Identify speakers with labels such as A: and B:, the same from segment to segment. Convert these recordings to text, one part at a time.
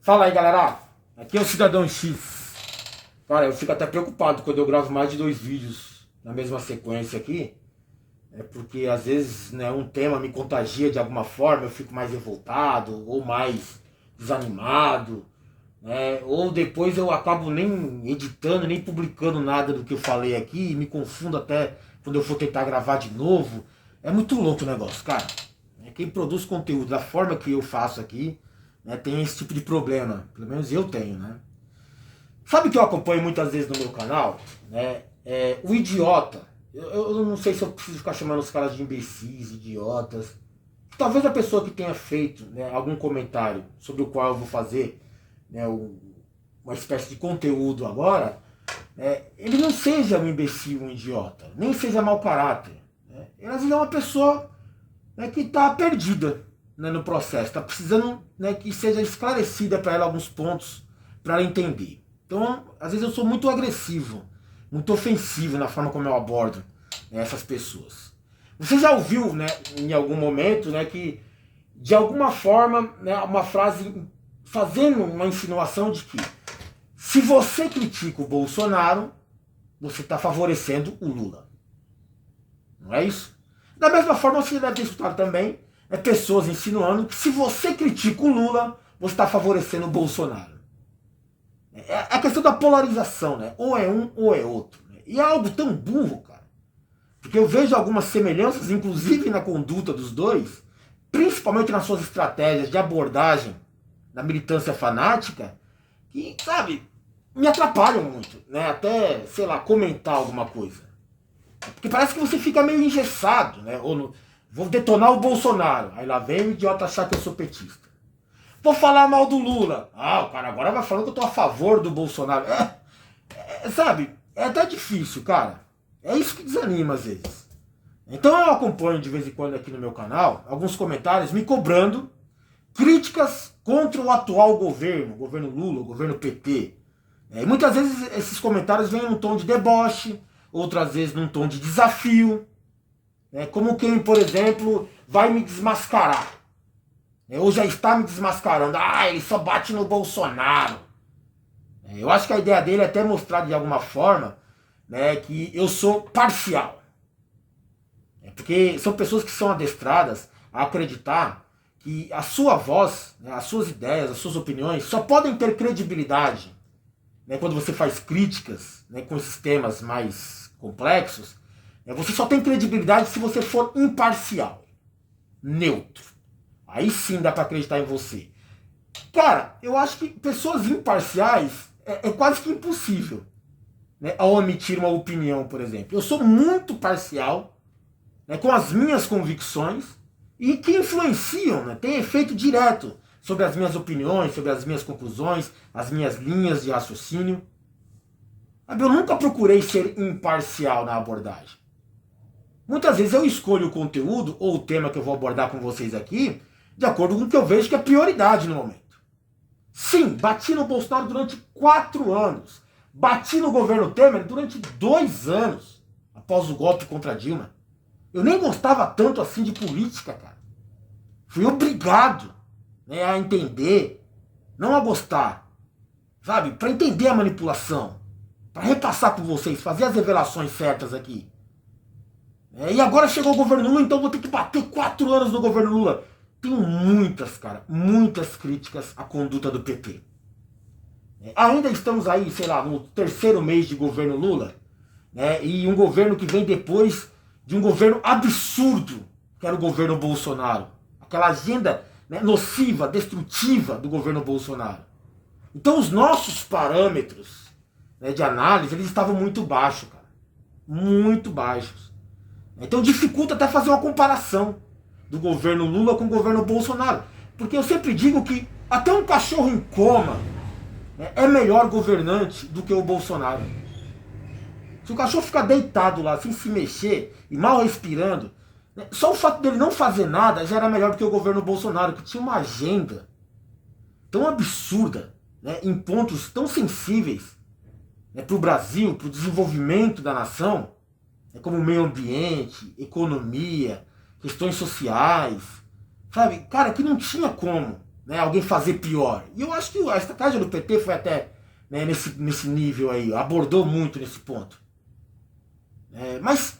A: Fala aí, galera. Aqui é o Cidadão X. Cara, eu fico até preocupado quando eu gravo mais de 2 vídeos na mesma sequência aqui. É porque às vezes, né, um tema me contagia de alguma forma, eu fico mais revoltado ou mais desanimado, né? Ou depois eu acabo nem editando, nem publicando nada do que eu falei aqui, e me confundo até quando eu for tentar gravar de novo. É muito louco o negócio, cara. Quem produz conteúdo da forma que eu faço aqui, né, tem esse tipo de problema. Pelo menos eu tenho, né? Sabe o que eu acompanho muitas vezes no meu canal? Né? O idiota. Eu não sei se eu preciso ficar chamando os caras de imbecis, idiotas. Talvez a pessoa que tenha feito, né, algum comentário sobre o qual eu vou fazer, né, uma espécie de conteúdo agora, ele não seja um imbecil, um idiota, nem seja mau caráter. Né? Ele às vezes é uma pessoa, né, que está perdida, né, no processo, está precisando, né, que seja esclarecida para ela alguns pontos para ela entender. Então, às vezes eu sou muito agressivo, muito ofensivo na forma como eu abordo, né, essas pessoas. Você já ouviu, né, em algum momento, né, que de alguma forma, né, uma frase fazendo uma insinuação de que se você critica o Bolsonaro, você está favorecendo o Lula. Não é isso? Da mesma forma, você deve ter escutado também pessoas insinuando que se você critica o Lula, você está favorecendo o Bolsonaro. É a questão da polarização, né? Ou é um ou é outro. Né? E é algo tão burro, cara. Porque eu vejo algumas semelhanças, inclusive na conduta dos dois, principalmente nas suas estratégias de abordagem na militância fanática, que, sabe, me atrapalham muito, né? Até, sei lá, comentar alguma coisa. Porque parece que você fica meio engessado, né? Ou vou detonar o Bolsonaro. Aí lá vem o idiota achar que eu sou petista. Vou falar mal do Lula. Ah, o cara agora vai falando que eu tô a favor do Bolsonaro. Sabe, é até difícil, cara. É isso que desanima às vezes. Então eu acompanho de vez em quando aqui no meu canal alguns comentários me cobrando críticas contra o atual governo, o governo Lula, o governo PT. E muitas vezes esses comentários vêm num tom de deboche, outras vezes num tom de desafio. Como quem, por exemplo, vai me desmascarar. Ou já está me desmascarando. Ah, ele só bate no Bolsonaro. Eu acho que a ideia dele é até mostrar de alguma forma, né, que eu sou parcial. Porque são pessoas que são adestradas a acreditar que a sua voz, né, as suas ideias, as suas opiniões só podem ter credibilidade, né, quando você faz críticas, né, com esses temas mais complexos. Você só tem credibilidade se você for imparcial, neutro. Aí sim dá pra acreditar em você. Cara, eu acho que pessoas imparciais é quase que impossível, né, ao emitir uma opinião, por exemplo. Eu sou muito parcial, né, com as minhas convicções e que influenciam, né, tem efeito direto sobre as minhas opiniões, sobre as minhas conclusões, as minhas linhas de raciocínio. Eu nunca procurei ser imparcial na abordagem. Muitas vezes eu escolho o conteúdo ou o tema que eu vou abordar com vocês aqui de acordo com o que eu vejo que é prioridade no momento. Sim, bati no Bolsonaro durante 4 anos. Bati no governo Temer durante 2 anos, após o golpe contra Dilma. Eu nem gostava tanto assim de política, cara. Fui obrigado, né, a entender, não a gostar, sabe? Para entender a manipulação, para repassar com vocês, fazer as revelações certas aqui. E agora chegou o governo Lula, então vou ter que bater 4 anos no governo Lula. Tenho muitas, cara, muitas críticas à conduta do PT. Ainda estamos aí, sei lá, no 3º mês de governo Lula, né, e um governo que vem depois de um governo absurdo, que era o governo Bolsonaro. Aquela agenda, né, nociva, destrutiva do governo Bolsonaro. Então os nossos parâmetros, né, de análise, eles estavam muito baixos, cara. Muito baixos. Então dificulta até fazer uma comparação do governo Lula com o governo Bolsonaro. Porque eu sempre digo que até um cachorro em coma, né, é melhor governante do que o Bolsonaro. Se o cachorro ficar deitado lá, sem se mexer e mal respirando, né, só o fato dele não fazer nada já era melhor do que o governo Bolsonaro, que tinha uma agenda tão absurda, né, em pontos tão sensíveis, né, para o Brasil, para o desenvolvimento da nação, como meio ambiente, economia, questões sociais, sabe? Cara, que não tinha como, né, alguém fazer pior. E eu acho que a estratégia do PT foi até, né, nesse nível aí, abordou muito nesse ponto. Mas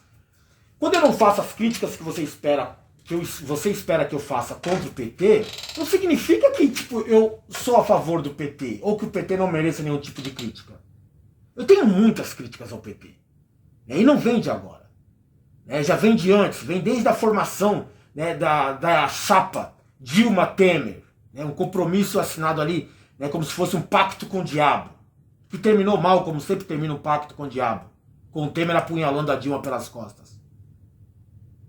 A: quando eu não faço as críticas que você espera que eu faça contra o PT, não significa que tipo, eu sou a favor do PT, ou que o PT não mereça nenhum tipo de crítica. Eu tenho muitas críticas ao PT. E não vem de agora. Já vem de antes, vem desde a formação, né, da chapa Dilma Temer. Um compromisso assinado ali, né, como se fosse um pacto com o diabo. Que terminou mal, como sempre termina um pacto com o diabo. Com o Temer apunhalando a Dilma pelas costas.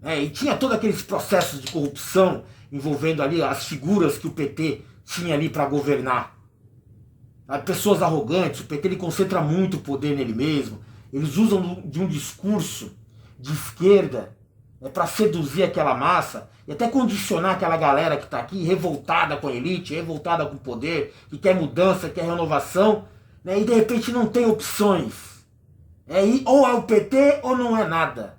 A: E tinha todos aqueles processos de corrupção envolvendo ali as figuras que o PT tinha ali para governar. Pessoas arrogantes, o PT ele concentra muito poder nele mesmo. Eles usam de um discurso de esquerda, né, para seduzir aquela massa e até condicionar aquela galera que está aqui revoltada com a elite, revoltada com o poder, que quer mudança, quer renovação, né, e de repente não tem opções. Ou é o PT ou não é nada.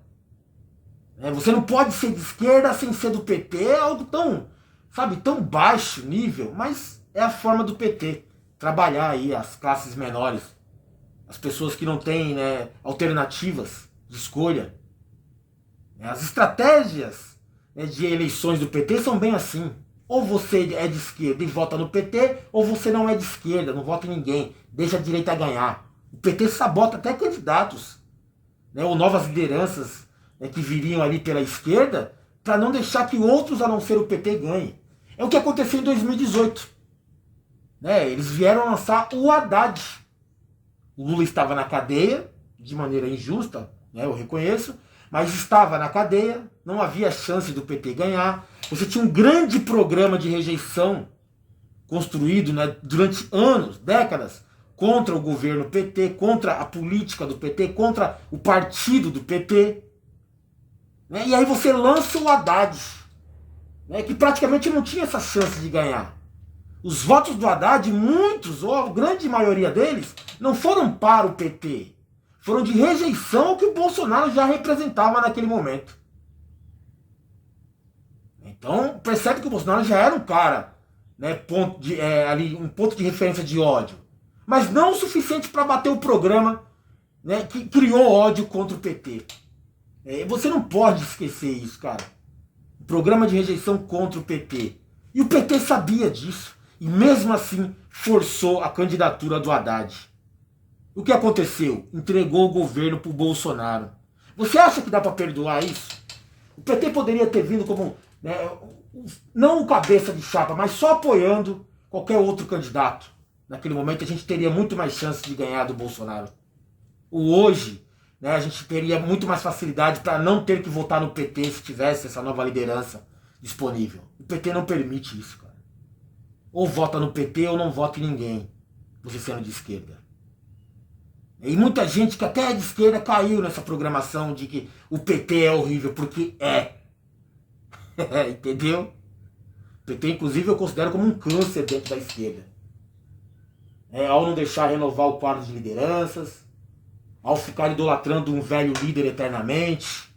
A: Você não pode ser de esquerda sem ser do PT, é algo tão, sabe, tão baixo nível, mas é a forma do PT trabalhar aí as classes menores, as pessoas que não têm, né, alternativas de escolha. As estratégias, né, de eleições do PT são bem assim. Ou você é de esquerda e vota no PT, ou você não é de esquerda, não vota em ninguém, deixa a direita ganhar. O PT sabota até candidatos, né, ou novas lideranças, né, que viriam ali pela esquerda, para não deixar que outros, a não ser o PT, ganhem. É o que aconteceu em 2018. Eles vieram lançar o Haddad. O Lula estava na cadeia, de maneira injusta, né, eu reconheço, mas estava na cadeia, não havia chance do PT ganhar. Você tinha um grande programa de rejeição construído, né, durante anos, décadas, contra o governo PT, contra a política do PT, contra o partido do PT. E aí você lança o Haddad, né, que praticamente não tinha essa chance de ganhar. Os votos do Haddad, muitos, ou a grande maioria deles, não foram para o PT. Foram de rejeição ao que o Bolsonaro já representava naquele momento. Então, percebe que o Bolsonaro já era um cara, né, ali, um ponto de referência de ódio. Mas não o suficiente para bater o programa, né, que criou ódio contra o PT. Você não pode esquecer isso, cara. O programa de rejeição contra o PT. E o PT sabia disso. E mesmo assim forçou a candidatura do Haddad. O que aconteceu? Entregou o governo para o Bolsonaro. Você acha que dá para perdoar isso? O PT poderia ter vindo como, né, não o cabeça de chapa, mas só apoiando qualquer outro candidato. Naquele momento a gente teria muito mais chance de ganhar do Bolsonaro. Hoje, né, a gente teria muito mais facilidade para não ter que votar no PT se tivesse essa nova liderança disponível. O PT não permite isso, cara. Ou vota no PT ou não vota em ninguém, você sendo de esquerda. E muita gente que até é de esquerda caiu nessa programação de que o PT é horrível, porque é. Entendeu? O PT, inclusive, eu considero como um câncer dentro da esquerda. Ao não deixar renovar o quadro de lideranças, ao ficar idolatrando um velho líder eternamente,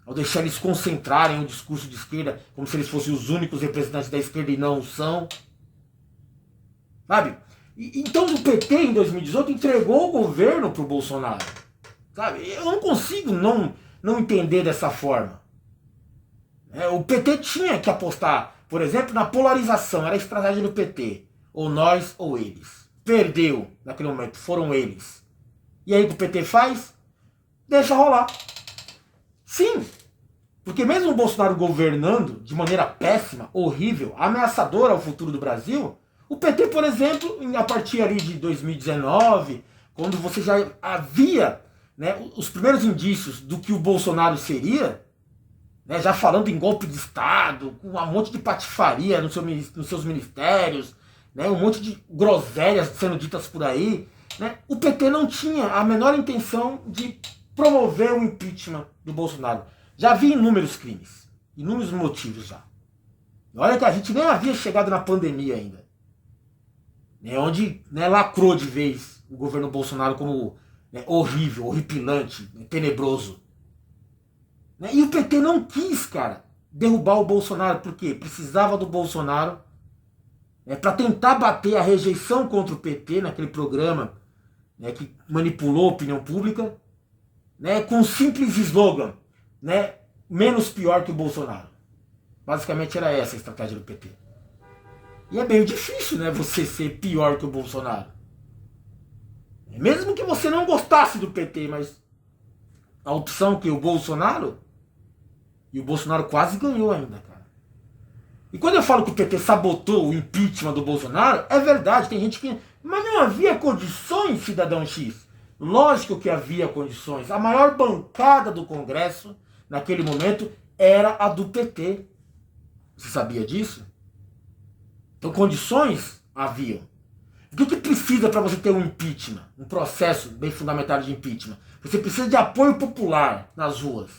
A: ao deixar eles concentrarem o discurso de esquerda como se eles fossem os únicos representantes da esquerda e não são. Sabe? Então o PT em 2018 entregou o governo para o Bolsonaro. Sabe? Eu não consigo não entender dessa forma. O PT tinha que apostar, por exemplo, na polarização. Era a estratégia do PT. Ou nós ou eles. Perdeu naquele momento, foram eles. E aí o que o PT faz? Deixa rolar. Sim, porque mesmo o Bolsonaro governando de maneira péssima, horrível, ameaçadora ao futuro do Brasil, o PT, por exemplo, a partir ali de 2019, quando você já havia, né, os primeiros indícios do que o Bolsonaro seria, né, já falando em golpe de Estado, com um monte de patifaria nos seus ministérios, né, um monte de groselhas sendo ditas por aí, né, o PT não tinha a menor intenção de promover o impeachment do Bolsonaro. Já havia inúmeros crimes, inúmeros motivos já. E olha que a gente nem havia chegado na pandemia ainda. Onde, né, lacrou de vez o governo Bolsonaro como, né, horrível, horripilante, tenebroso. E o PT não quis, cara, derrubar o Bolsonaro, porque precisava do Bolsonaro, para tentar bater a rejeição contra o PT naquele programa, né, que manipulou a opinião pública, né, com um simples slogan, né, menos pior que o Bolsonaro. Basicamente era essa a estratégia do PT. E é meio difícil, né, você ser pior que o Bolsonaro. Mesmo que você não gostasse do PT, mas a opção que o Bolsonaro, e o Bolsonaro quase ganhou ainda, cara. E quando eu falo que o PT sabotou o impeachment do Bolsonaro, é verdade, tem gente que... Mas não havia condições, cidadão X. Lógico que havia condições. A maior bancada do Congresso, naquele momento, era a do PT. Você sabia disso? Então condições haviam. O que precisa para você ter um impeachment? Um processo bem fundamentado de impeachment? Você precisa de apoio popular nas ruas.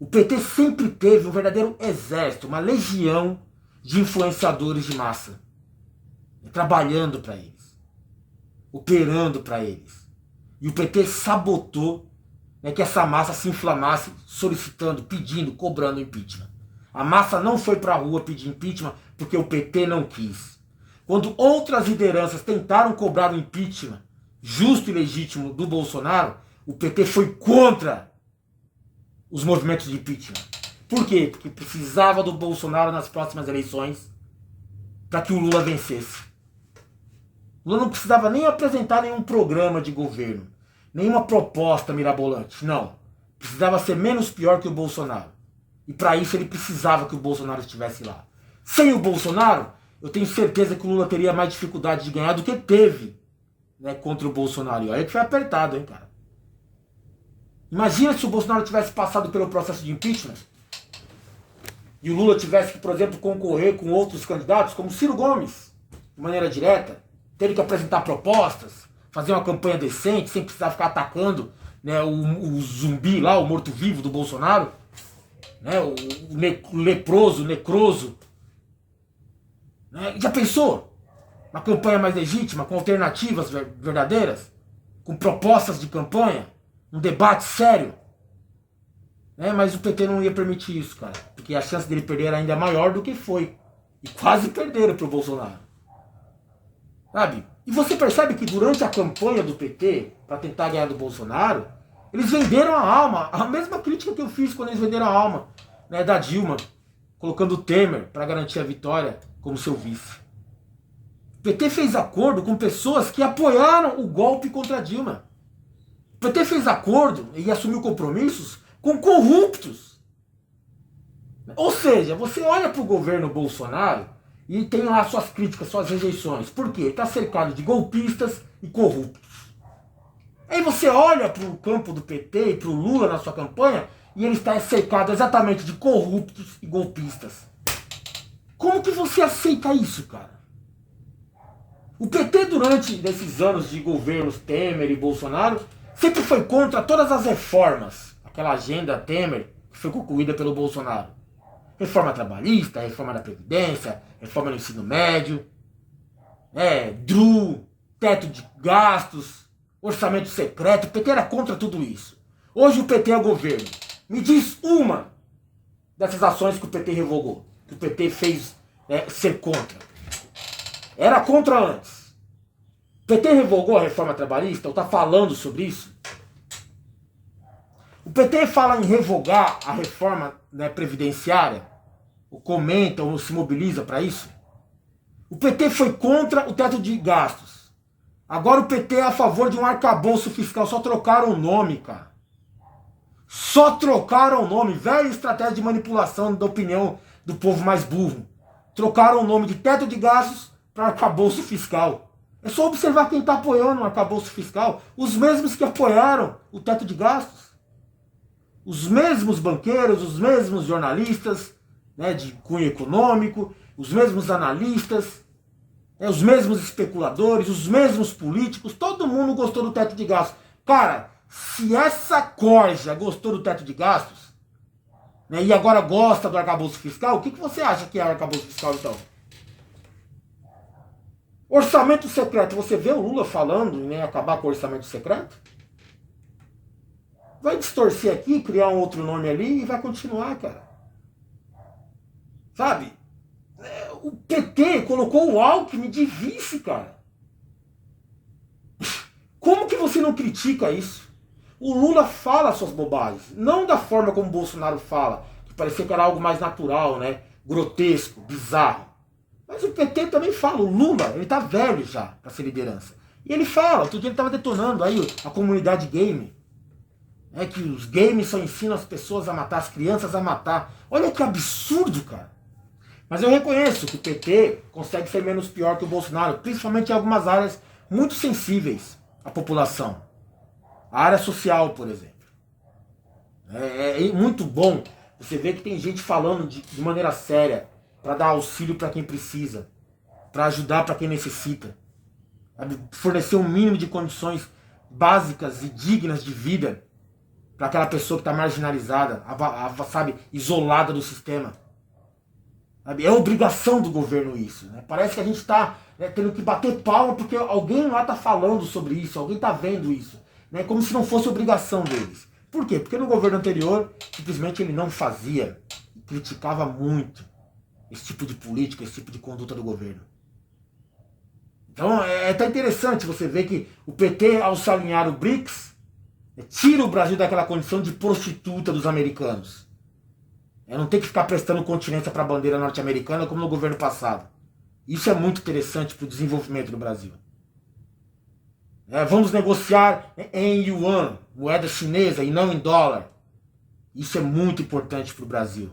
A: O PT sempre teve um verdadeiro exército, uma legião de influenciadores de massa. Trabalhando para eles. Operando para eles. E o PT sabotou, né, que essa massa se inflamasse solicitando, pedindo, cobrando impeachment. A massa não foi para a rua pedir impeachment porque o PT não quis. Quando outras lideranças tentaram cobrar o impeachment justo e legítimo do Bolsonaro, o PT foi contra os movimentos de impeachment. Por quê? Porque precisava do Bolsonaro nas próximas eleições para que o Lula vencesse. O Lula não precisava nem apresentar nenhum programa de governo, nenhuma proposta mirabolante, não. Precisava ser menos pior que o Bolsonaro. E para isso ele precisava que o Bolsonaro estivesse lá. Sem o Bolsonaro, eu tenho certeza que o Lula teria mais dificuldade de ganhar do que teve, né, contra o Bolsonaro. E olha que foi apertado, hein, cara. Imagina se o Bolsonaro tivesse passado pelo processo de impeachment e o Lula tivesse que, por exemplo, concorrer com outros candidatos, como Ciro Gomes, de maneira direta, tendo que apresentar propostas, fazer uma campanha decente, sem precisar ficar atacando, né, o zumbi lá, o morto-vivo do Bolsonaro, né, o leproso, necroso. Né? Já pensou? Uma campanha mais legítima, com alternativas verdadeiras, com propostas de campanha, um debate sério. Né? Mas o PT não ia permitir isso, cara, porque a chance dele perder era ainda maior do que foi. E quase perderam pro Bolsonaro. Sabe? E você percebe que durante a campanha do PT, para tentar ganhar do Bolsonaro, eles venderam a alma. A mesma crítica que eu fiz quando eles venderam a alma, né, da Dilma, colocando o Temer para garantir a vitória como seu vice. O PT fez acordo com pessoas que apoiaram o golpe contra a Dilma. O PT fez acordo e assumiu compromissos com corruptos. Ou seja, você olha para o governo Bolsonaro e tem lá suas críticas, suas rejeições. Por quê? Está cercado de golpistas e corruptos. Aí você olha para o campo do PT e para o Lula na sua campanha e ele está cercado exatamente de corruptos e golpistas. Como que você aceita isso, cara? O PT, durante esses anos de governos Temer e Bolsonaro, sempre foi contra todas as reformas. Aquela agenda Temer que foi concluída pelo Bolsonaro. Reforma trabalhista, reforma da Previdência, reforma do ensino médio, DRU, teto de gastos, orçamento secreto. O PT era contra tudo isso. Hoje o PT é o governo. Me diz uma dessas ações que o PT revogou, que o PT fez ser contra. Era contra antes. O PT revogou a reforma trabalhista, ou está falando sobre isso? O PT fala em revogar a reforma, né, previdenciária, ou comenta, ou se mobiliza para isso. O PT foi contra o teto de gastos. Agora o PT é a favor de um arcabouço fiscal. Só trocaram o nome, cara. Só trocaram o nome. Velha estratégia de manipulação da opinião do povo mais burro. Trocaram o nome de teto de gastos para arcabouço fiscal. É só observar quem está apoiando o arcabouço fiscal. Os mesmos que apoiaram o teto de gastos. Os mesmos banqueiros, os mesmos jornalistas, né, de cunho econômico, os mesmos analistas, os mesmos especuladores, os mesmos políticos. Todo mundo gostou do teto de gastos. Cara, se essa corja gostou do teto de gastos, né, e agora gosta do arcabouço fiscal, o que você acha que é arcabouço fiscal, então? Orçamento secreto. Você vê o Lula falando em acabar com o orçamento secreto? Vai distorcer aqui, criar um outro nome ali e vai continuar, cara. Sabe? o PT colocou o Alckmin de vice, cara. Como que você não critica isso? O Lula fala suas bobagens, não da forma como o Bolsonaro fala, que parecia que era algo mais natural, né? Grotesco, bizarro. Mas o PT também fala, o Lula, ele tá velho já para ser liderança. E ele fala, outro dia ele tava detonando aí a comunidade game. É que os games só ensinam as pessoas a matar, as crianças a matar. Olha que absurdo, cara. Mas eu reconheço que o PT consegue ser menos pior que o Bolsonaro, principalmente em algumas áreas muito sensíveis à população. A área social, por exemplo. É muito bom você ver que tem gente falando de maneira séria para dar auxílio para quem precisa, para ajudar para quem necessita, fornecer um mínimo de condições básicas e dignas de vida para aquela pessoa que está marginalizada, sabe, isolada do sistema. É obrigação do governo isso. Né? Parece que a gente está tendo que bater palma porque alguém lá está falando sobre isso, alguém está vendo isso. Né? Como se não fosse obrigação deles. Por quê? Porque no governo anterior, simplesmente ele não fazia, criticava muito esse tipo de política, esse tipo de conduta do governo. Então é até interessante você ver que o PT, ao se alinhar o BRICS, tira o Brasil daquela condição de prostituta dos americanos. Não tem que ficar prestando continência para a bandeira norte-americana como no governo passado. Isso é muito interessante para o desenvolvimento do Brasil. Vamos negociar em yuan, moeda chinesa, e não em dólar. Isso é muito importante para o Brasil.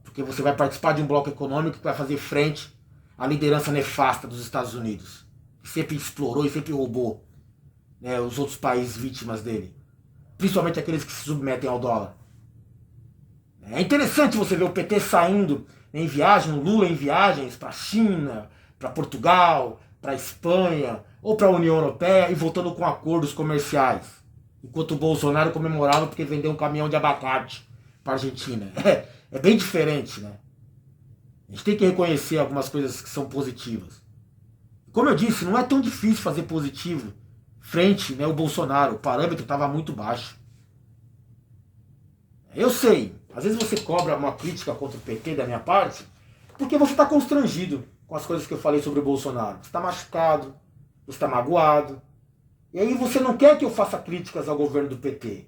A: Porque você vai participar de um bloco econômico que vai fazer frente à liderança nefasta dos Estados Unidos. Que sempre explorou e sempre roubou os outros países vítimas dele. Principalmente aqueles que se submetem ao dólar. É interessante você ver o PT saindo em viagem, o Lula em viagens para a China, para Portugal, para a Espanha ou para a União Europeia e voltando com acordos comerciais. Enquanto o Bolsonaro comemorava porque vendeu um caminhão de abacate para a Argentina. É bem diferente, né? A gente tem que reconhecer algumas coisas que são positivas. Como eu disse, não é tão difícil fazer positivo frente ao Bolsonaro. O parâmetro estava muito baixo. Eu sei, às vezes você cobra uma crítica contra o PT da minha parte, porque você está constrangido com as coisas que eu falei sobre o Bolsonaro. Você está machucado, você está magoado. E aí você não quer que eu faça críticas ao governo do PT.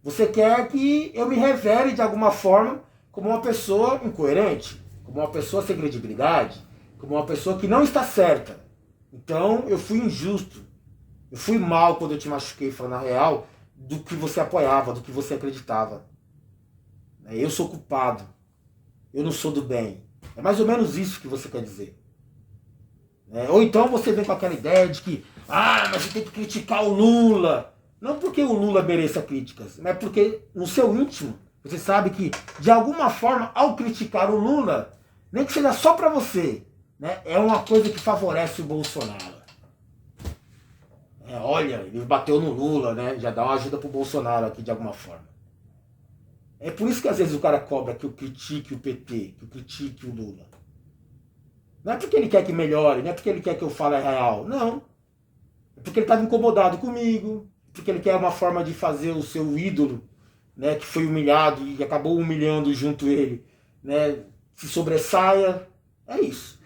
A: Você quer que eu me revele de alguma forma como uma pessoa incoerente, como uma pessoa sem credibilidade, como uma pessoa que não está certa. Então eu fui injusto. Eu fui mal quando eu te machuquei falando a real do que você apoiava, do que você acreditava. Eu sou culpado. Eu não sou do bem. É mais ou menos isso que você quer dizer. Ou então você vem com aquela ideia de que mas você tem que criticar o Lula. Não porque o Lula mereça críticas, mas porque no seu íntimo você sabe que, de alguma forma, ao criticar o Lula, nem que seja só para você, é uma coisa que favorece o Bolsonaro. Olha, ele bateu no Lula, já dá uma ajuda pro Bolsonaro aqui de alguma forma. É por isso que às vezes o cara cobra que eu critique o PT, que eu critique o Lula. Não é porque ele quer que melhore, não é porque ele quer que eu fale a real, não. É porque ele estava incomodado comigo, porque ele quer uma forma de fazer o seu ídolo, que foi humilhado e acabou humilhando junto ele, se sobressaia. É isso.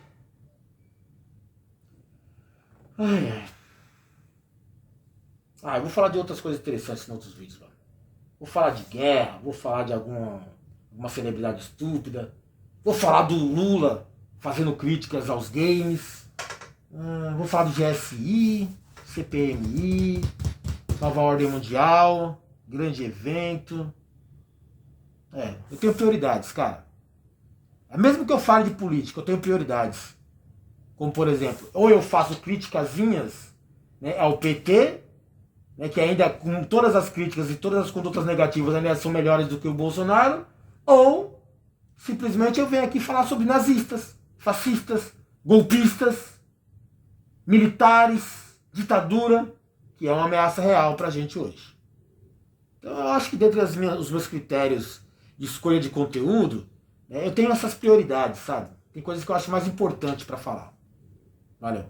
A: Eu vou falar de outras coisas interessantes em outros vídeos, mano. Vou falar de guerra, vou falar de alguma celebridade estúpida, vou falar do Lula fazendo críticas aos games, vou falar do GSI, CPMI, Nova Ordem Mundial, grande evento. Eu tenho prioridades, cara. Mesmo que eu fale de política, eu tenho prioridades. Como, por exemplo, ou eu faço criticazinhas ao PT, que ainda com todas as críticas e todas as condutas negativas ainda são melhores do que o Bolsonaro, ou simplesmente eu venho aqui falar sobre nazistas, fascistas, golpistas, militares, ditadura, que é uma ameaça real pra gente hoje. Então eu acho que dentre os meus critérios de escolha de conteúdo, eu tenho essas prioridades, sabe? Tem coisas que eu acho mais importante para falar. Valeu.